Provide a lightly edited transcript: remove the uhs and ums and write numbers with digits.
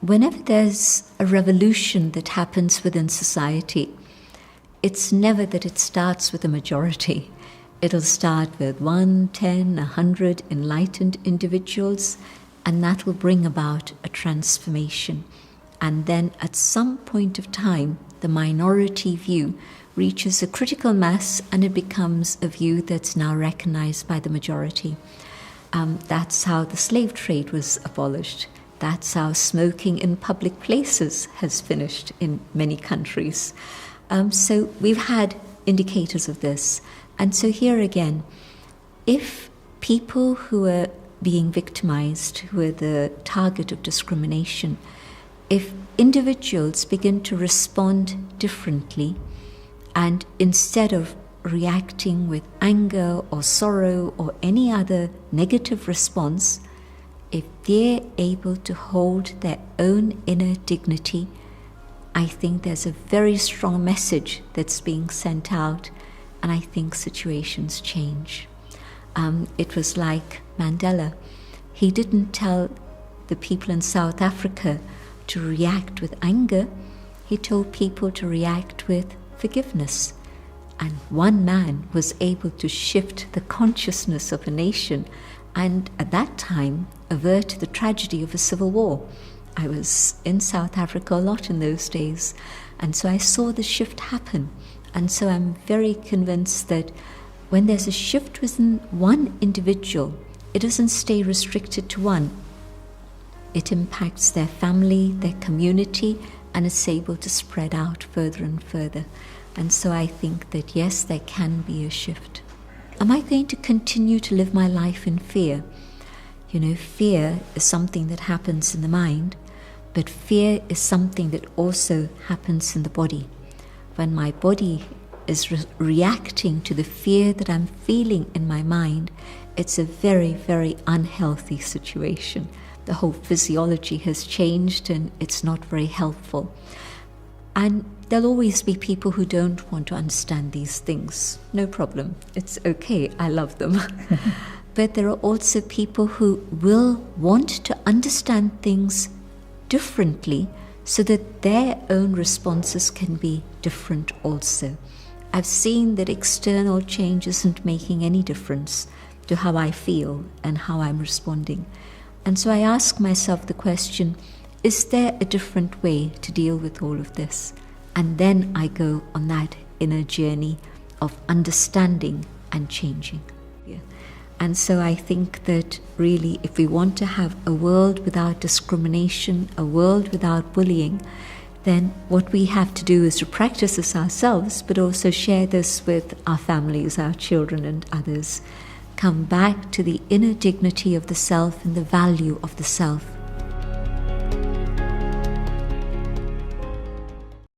whenever there's a revolution that happens within society, it's never that it starts with a majority. It'll start with 1, 10, 100 enlightened individuals, and that will bring about a transformation. And then at some point of time, the minority view reaches a critical mass and it becomes a view that's now recognized by the majority. That's how the slave trade was abolished. That's how smoking in public places has finished in many countries. So we've had indicators of this. And so here again, if people who are being victimized, who are the target of discrimination, if individuals begin to respond differently, and instead of reacting with anger or sorrow or any other negative response, if they're able to hold their own inner dignity, I think there's a very strong message that's being sent out, and I think situations change. It was like Mandela. He didn't tell the people in South Africa to react with anger. He told people to react with forgiveness. And one man was able to shift the consciousness of a nation and at that time avert the tragedy of a civil war. I was in South Africa a lot in those days, and so I saw the shift happen. And so I'm very convinced that when there's a shift within one individual, it doesn't stay restricted to one. It impacts their family, their community, and it's able to spread out further and further. And so I think that yes, there can be a shift. Am I going to continue to live my life in fear? Fear is something that happens in the mind, but fear is something that also happens in the body. When my body is reacting to the fear that I'm feeling in my mind, it's a very, very unhealthy situation. The whole physiology has changed and it's not very helpful. And there'll always be people who don't want to understand these things. No problem. It's okay. I love them. But there are also people who will want to understand things differently so that their own responses can be different also. I've seen that external change isn't making any difference to how I feel and how I'm responding. And so I ask myself the question, is there a different way to deal with all of this? And then I go on that inner journey of understanding and changing. Yeah. And so I think that really if we want to have a world without discrimination, a world without bullying, then what we have to do is to practice this ourselves, but also share this with our families, our children and others. Come back to the inner dignity of the self and the value of the self,